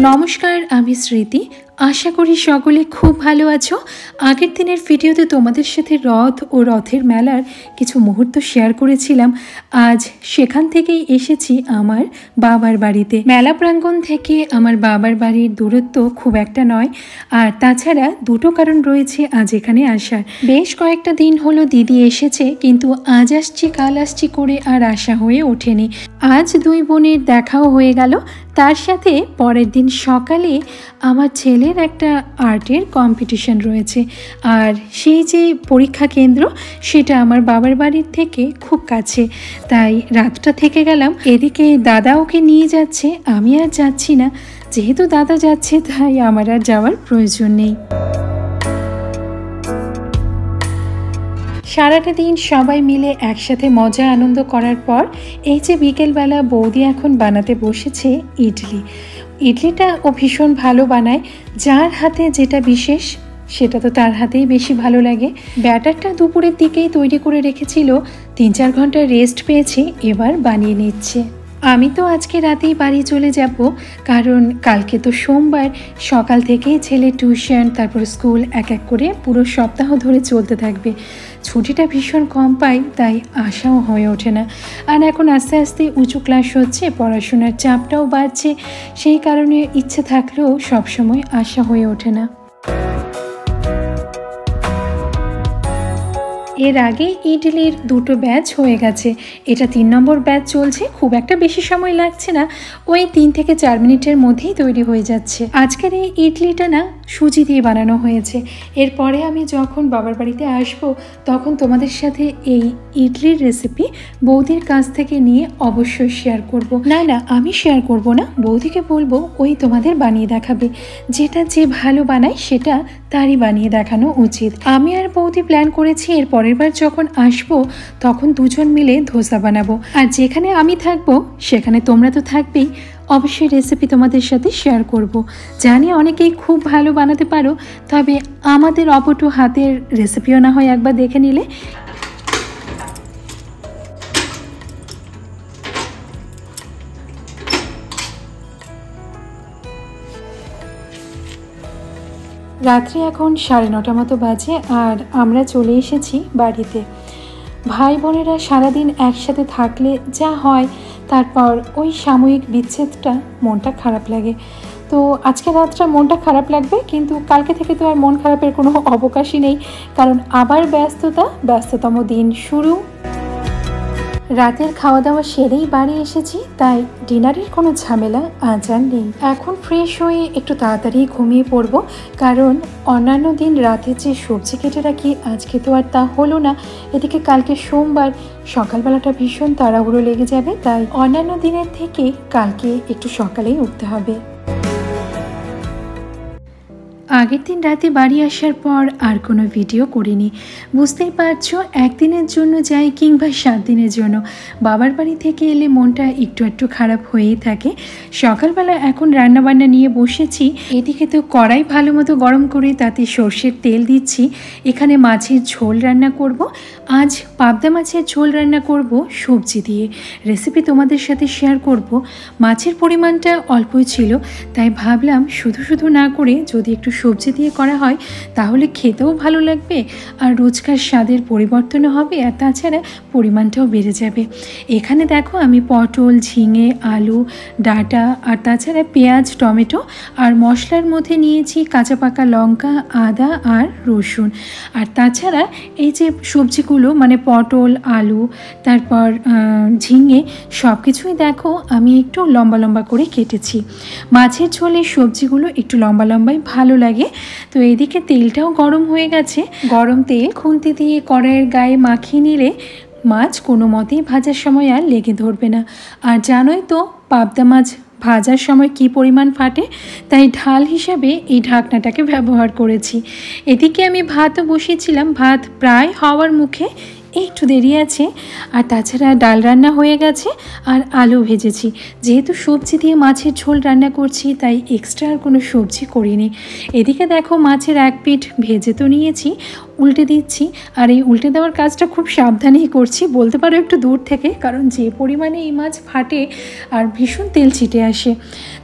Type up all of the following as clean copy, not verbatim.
নমস্কার, আমি স্মৃতি। আশা করি সকলে খুব ভালো আছো। আগের দিনের ভিডিওতে তোমাদের সাথে রথ ও রথের মেলার কিছু মুহূর্ত শেয়ার করেছিলাম। আজ সেখান থেকেই এসেছি আমার বাবার বাড়িতে। মেলা প্রাঙ্গণ থেকে আমার বাবার বাড়ির দূরত্ব খুব একটা নয়, আর তাছাড়া দুটো কারণ রয়েছে আজ এখানে আসার। বেশ কয়েকটা দিন হলো দিদি এসেছে, কিন্তু আজ আসছি কাল আসছি করে আর আসা হয়ে ওঠেনি। আজ দুই বোনের দেখাও হয়ে গেল। তার সাথে পরের দিন সকালে আমার ছেলের একটা আর্টের কম্পিটিশন রয়েছে, আর সেই যে পরীক্ষা কেন্দ্র সেটা আমার বাবার বাড়ির থেকে খুব কাছে, তাই রাতটা থেকে গেলাম। এদিকে দাদা ওকে নিয়ে যাচ্ছে, আমি আর যাচ্ছি না। যেহেতু দাদা যাচ্ছে তাই আমার আর যাওয়ার প্রয়োজন নেই। সারাটা দিন সবাই মিলে একসাথে মজা আনন্দ করার পর এই যে বিকেলবেলা বৌদি এখন বানাতে বসেছে ইডলিটা ও ভীষণ ভালো বানায়। যার হাতে যেটা বিশেষ সেটা তো তার হাতেই বেশি ভালো লাগে। ব্যাটারটা দুপুরের দিকেই তৈরি করে রেখেছিল, 3-4 ঘন্টা রেস্ট পেয়েছে, এবার বানিয়ে নিচ্ছে। আমি তো আজকে রাতেই বাড়ি চলে যাব, কারণ কালকে তো সোমবার। সকাল থেকেই ছেলে টিউশন, তারপর স্কুল, এক এক করে পুরো সপ্তাহ ধরে চলতে থাকবে। ছুটিটা ভীষণ কম পাই, তাই আশাও হয়ে ওঠে না। আর এখন আস্তে আস্তে উঁচু ক্লাস হচ্ছে, পড়াশোনার চাপটাও বাড়ছে, সেই কারণে ইচ্ছে থাকলেও সবসময় আশা হয়ে ওঠে না। এর আগে ইডলির 2টো ব্যাচ হয়ে গেছে, এটা 3 নম্বর ব্যাচ চলছে। খুব একটা বেশি সময় লাগছে না, ওই 3 থেকে 4 মিনিটের মধ্যেই তৈরি হয়ে যাচ্ছে। আজকের এই ইডলিটা না সুজি দিয়ে বানানো হয়েছে। এরপরে আমি যখন বাবার বাড়িতে আসব তখন তোমাদের সাথে এই ইডলির রেসিপি বৌদির কাছ থেকে নিয়ে অবশ্যই শেয়ার করব। না আমি শেয়ার করব না, বৌদিকে বলবো ওই তোমাদের বানিয়ে দেখাবে। যেটা যে ভালো বানায় সেটা তারই বানিয়ে দেখানো উচিত। আমি আর বৌদি প্ল্যান করেছি এর পরের বার যখন আসবো তখন দুজন মিলে ধোসা বানাবো, আর যেখানে আমি থাকবো সেখানে তোমরা তো থাকবেই। অবশ্যই রেসিপি তোমাদের সাথে শেয়ার করব। জানি অনেকেই খুব ভালো বানাতে পারো, তবে আমাদের অপটু হাতের রেসিপিও না হয় একবার দেখে নিলে। রাত্রি এখন 9:30 মতো বাজে, আর আমরা চলে এসেছি বাড়িতে। ভাই বোনেরা সারাদিন একসাথে থাকলে যা হয়, তারপর ওই সাময়িক বিচ্ছেদটা মনটা খারাপ লাগে। তো আজকে রাতটা মনটা খারাপ লাগবে, কিন্তু কালকে থেকে তো আর মন খারাপের কোনো অবকাশই নেই, কারণ আবার ব্যস্ততম দিন শুরু। রাতের খাওয়া দাওয়া সেরেই বাড়ি এসেছি, তাই ডিনারের কোনো ঝামেলা আজ আর নেই। এখন ফ্রেশ হয়ে একটু তাড়াতাড়ি ঘুমিয়ে পড়বো, কারণ অন্যান্য দিন রাতে যে সবজি কেটে রাখি আজকে তো আর তা হলো না। এদিকে কালকে সোমবার, সকালবেলাটা ভীষণ তাড়াহুড়ো লেগে যাবে, তাই অন্যান্য দিনের থেকে কালকে একটু সকালেই উঠতে হবে। আগের দিন রাতে বাড়ি আসার পর আর কোনো ভিডিও করিনি। বুঝতেই পারছো, একদিনের জন্য যাই কিংবা 7 দিনের জন্য, বাবার বাড়ি থেকে এলে মনটা একটু খারাপ হয়েই থাকে। সকালবেলা এখন রান্নাবান্না নিয়ে বসেছি। এদিকে তো কড়াই ভালো মতো গরম করে তাতে সর্ষের তেল দিচ্ছি। এখানে মাছের ঝোল রান্না করব। আজ পাবদা মাছের ঝোল রান্না করব সবজি দিয়ে। রেসিপি তোমাদের সাথে শেয়ার করব। মাছের পরিমাণটা অল্পই ছিল, তাই ভাবলাম শুধু না করে যদি একটু সবজি দিয়ে করা হয় তাহলে খেতেও ভালো লাগবে, আর রোজকার স্বাদের পরিবর্তনও হবে, আর তাছাড়া পরিমাণটাও বেড়ে যাবে। এখানে দেখো আমি পটল, ঝিঙে, আলু, ডাঁটা, আর তাছাড়া পেঁয়াজ, টমেটো, আর মশলার মধ্যে নিয়েছি কাঁচা পাকা লঙ্কা, আদা আর রসুন। আর তাছাড়া এই যে সবজিগুলো মানে পটল, আলু, তারপর ঝিঙে, সব কিছুই দেখো আমি একটু লম্বা করে কেটেছি। মাছের ঝোলের সবজিগুলো একটু লম্বাই ভালো লাগে। তো এইদিকে তেলটাও গরম হয়ে গেছে। গরম তেল খুন্তি দিয়ে কড়াইয়ের গায়ে মাখিয়ে নিলে মাছ কোনো মতেই ভাজার সময় আর লেগে ধরবে না। আর জানোই তো পাবদা মাছ ভাজার সময় কি পরিমাণ ফাটে, তাই ঢাল হিসাবে এই ঢাকনাটাকে ব্যবহার করেছি। এদিকে আমি ভাতও বসিয়েছিলাম, ভাত প্রায় হওয়ার মুখে, একটু দেরি আছে। আর তাছাড়া ডাল রান্না হয়ে গেছে, আর আলু ভেজেছি। যেহেতু সবজি দিয়ে মাছের ঝোল রান্না করছি, তাই এক্সট্রা আর কোনো সবজি করিনি। এদিকে দেখো মাছের এক পিঠ ভেজে তো নিয়েছি, উল্টে দিচ্ছি। আর এই উল্টে দেওয়ার কাজটা খুব সাবধানেই করছি, বলতে পারো একটু দূর থেকে, কারণ যে পরিমাণে এই মাছ ফাটে আর ভীষণ তেল ছিটে আসে,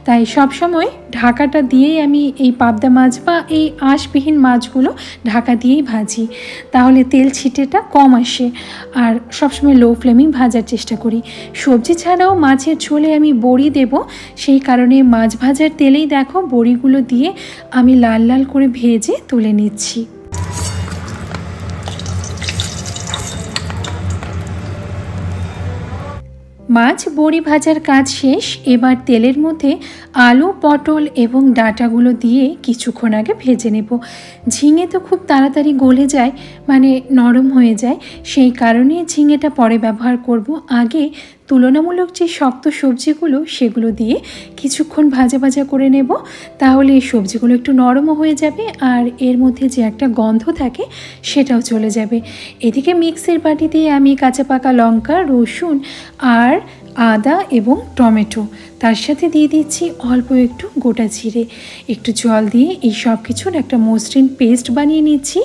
তাই সব সময় ঢাকাটা দিয়েই আমি এই পাবদা মাছ বা এই আঁশবিহীন মাছগুলো ঢাকা দিয়েই ভাজি, তাহলে তেল ছিটেটা কম আসে। আর সবসময় লো ফ্লেমেই ভাজার চেষ্টা করি। সবজি ছাড়াও মাছের ঝোলে আমি বড়ি দেব, সেই কারণে মাছ ভাজার তেলেই দেখো বড়িগুলো দিয়ে আমি লাল লাল করে ভেজে তুলে নিচ্ছি। মাছ বড়ি ভাজার কাজ শেষ। এবার তেলের মধ্যে আলু, পটল এবং ডাঁটাগুলো দিয়ে কিছুক্ষণ আগে ভেজে নেব। ঝিঙে তো খুব তাড়াতাড়ি গলে যায়, মানে নরম হয়ে যায়, সেই কারণে ঝিঙেটা পরে ব্যবহার করব। আগে তুলনামূলক যে শক্ত সবজিগুলো সেগুলো দিয়ে কিছুক্ষণ ভাজা ভাজা করে নেব, তাহলে এই সবজিগুলো একটু নরমও হয়ে যাবে আর এর মধ্যে যে একটা গন্ধ থাকে সেটাও চলে যাবে। এদিকে মিক্সির বাটিতে আমি কাঁচা পাকা লঙ্কা, রসুন আর আদা এবং টমেটো, তার সাথে দিয়ে দিচ্ছি অল্প একটু গোটা জিরে, একটু জল দিয়ে এই সব কিছুর একটা মসৃণ পেস্ট বানিয়ে নিচ্ছি।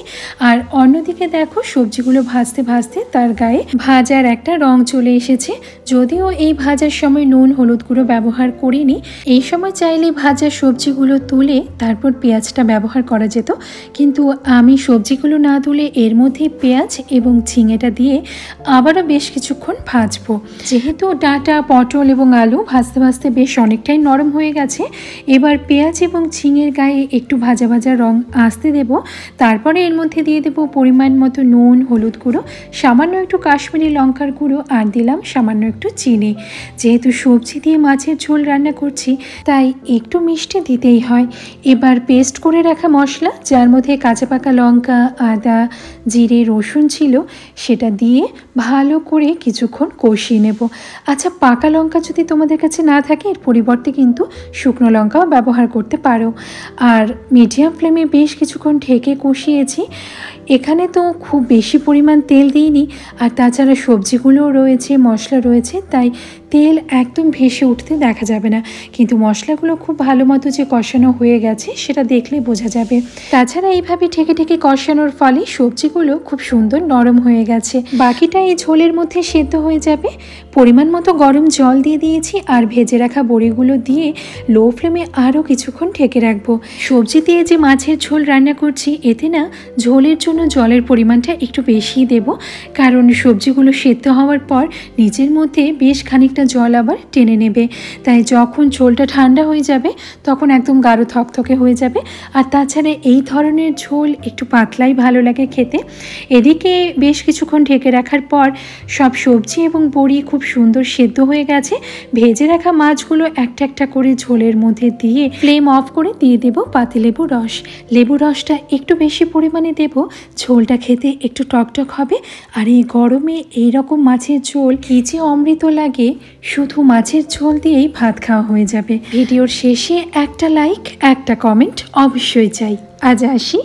আর অন্যদিকে দেখো সবজিগুলো ভাজতে ভাজতে তার গায়ে ভাজার একটা রং চলে এসেছে। যদিও এই ভাজার সময় নুন হলুদ গুঁড়ো ব্যবহার করিনি, এই সময় চাইলে ভাজা সবজিগুলো তুলে তারপর পেঁয়াজটা ব্যবহার করা যেত, কিন্তু আমি সবজিগুলো না তুলে এর মধ্যে পেঁয়াজ এবং ঝিঙেটা দিয়ে আবারও বেশ কিছুক্ষণ ভাজবো। যেহেতু ডাঁটা, পটল এবং আলু ভাজতে ভাজতে বেশ অনেকটাই নরম হয়ে গেছে, এবার পেঁয়াজ এবং ঝিঙের গায়ে একটু ভাজা ভাজা রং আসতে দেব। তারপরে এর মধ্যে দিয়ে দেব পরিমাণ মতো নুন, হলুদ গুঁড়ো, সামান্য একটু কাশ্মীরি লঙ্কার গুঁড়ো আর দিলাম সামান্য একটু চিনি। যেহেতু সবজি দিয়ে মাছের ঝোল রান্না করছি তাই একটু মিষ্টি দিতেই হয়। এবার পেস্ট করে রাখা মশলা, যার মধ্যে কাঁচা পাকা লঙ্কা, আদা, জিরে, রসুন ছিল, সেটা দিয়ে ভালো করে কিছুক্ষণ কষিয়ে নেব। আচ্ছা, পাকা লঙ্কা যদি তোমাদের কাছে না থাকে এর পরিবর্তে কিন্তু শুকনো লঙ্কাও ব্যবহার করতে পারো। আর মিডিয়াম ফ্লেমে বেশ কিছুক্ষণ ঢেকে কষিয়েছি। এখানে তো খুব বেশি পরিমাণ তেল দিইনি, আর তাছাড়া সবজিগুলোও রয়েছে, মশলা রয়েছে, তাই তেল একদম ভেসে উঠতে দেখা যাবে না, কিন্তু মশলাগুলো খুব ভালো মতো যে কষানো হয়ে গেছে সেটা দেখলে বোঝা যাবে। তাছাড়া এইভাবে ঢেকে ঢেকে কষানোর ফলে সবজিগুলো খুব সুন্দর নরম হয়ে গেছে। বাকিটা এই ঝোলের মধ্যে সেদ্ধ হয়ে যাবে। পরিমাণ মতো গরম জল দিয়ে দিয়েছি আর ভেজে রাখা বড়িগুলো দিয়ে লো ফ্লেমে আরও কিছুক্ষণ ঢেকে রাখবো। সবজি দিয়ে যে মাছের ঝোল রান্না করছি এতে না ঝোলের জন্য জলের পরিমাণটা একটু বেশিই দেব, কারণ সবজিগুলো সেদ্ধ হওয়ার পর নিজের মধ্যে বেশ খানিকটা জল আবার টেনে নেবে। তাই যখন ঝোলটা ঠান্ডা হয়ে যাবে তখন একদম গাঢ় থকথকে হয়ে যাবে। আর তাছাড়া এই ধরনের ঝোল একটু পাতলাই ভালো লাগে খেতে। এদিকে বেশ কিছুক্ষণ ঢেকে রাখার পর সব সবজি এবং বড়ি খুব সুন্দর সেদ্ধ হয়ে গেছে। ভেজে রাখা মাছগুলো একটা একটা করে ঝোলের মধ্যে দিয়ে ফ্লেম অফ করে দিয়ে দেব পাতিলেবুর রস। লেবুর রসটা একটু বেশি পরিমাণে দেব, ঝোলটা খেতে একটু টকটক হবে। আর এই গরমে এইরকম মাছের ঝোল কি যে অমৃত লাগে, শুধু মাছের ঝোল দিয়েই ভাত খাওয়া হয়ে যাবে। ভিডিওর শেষে একটা লাইক, একটা কমেন্ট অবশ্যই চাই। আজ আসি।